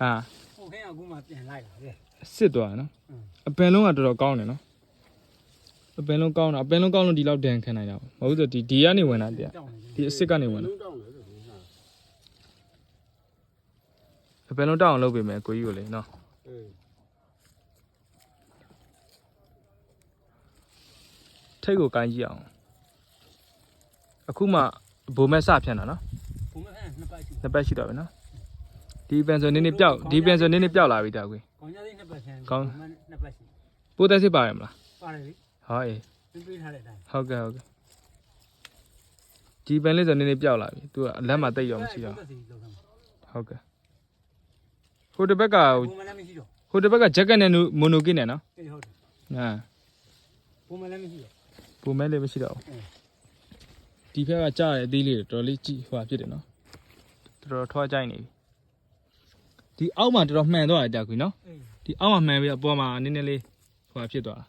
ဟာဟိုခင်းအခုမှပြန်လိုက်တာလေ စစ်သွားနော်အပင်လုံးကတော်တော်ကောင်းတယ်နော်အပင်လုံးကောင်းတာအပင်လုံးကောင်းလို့ဒီလောက်ဒဏ်ခံနိုင်တာမဟုတ်ဆိုဒီကနေဝင်တာတရားဒီအစ်စ်ကနေဝင်တာအပင်လုံးတောက်အောင်လုပ်ပေးမယ်ကိုကြီးကိုလေနော်ထိတ်ကိုကိုင်းကြည့်အောင်အခုမှဘိုးမဲ့စဖြန့်တာနော် ဘုံမခန့်နှစ်ပတ်ရှိ နှစ်ပတ်ရှိတော့ပြီနော်ဒီပန်ဆိုနေနေပျောက်ဒီပန်ဆိုနေနေပျောက်လာပြီတာကွေ ကောင်းကြသေးနှစ်ပတ်ဆန်း ကောင်း နှစ်ပတ်ရှိ ပိုးသက်စစ်ပါရမလား ပါတယ်လေ ဟောအေး ပေးထားတဲ့အတိုင်း ဟုတ်ကဲ့ဒီပန်လေးဆိုနေနေပျောက်လာပြီသူကအလက်မှာတိတ်ရောမရှိတော့ဟုတ်ကဲ့ဟိုတစ်ဘက်က ဘုံမလည်းမရှိတော့ ဟိုတစ်ဘက်ကဂျက်ကက်နဲ့မိုနိုကင်းနဲ့နော် အေးဟုတ်တယ် ဟာ ဘုံမလည်းမရှိတော့ ပုံမဲလေးမရှိတော့ဘူးဒီဘက်ကကြားရတဲ့အသေးလေးတော်တော်လေးကြည့်ဟိုဟာဖြစ်တယ်နော်တော်တော်ထွားကြိုက်နေပြီဒီအောက်မှာတော်တော်မှန်သွားတယ်ကြာခွေနော်ဒီအောက်မှာမှန်ပြီးအပေါ်မှာနည်းနည်းလေးဟိုဟာဖြစ်သွားတာ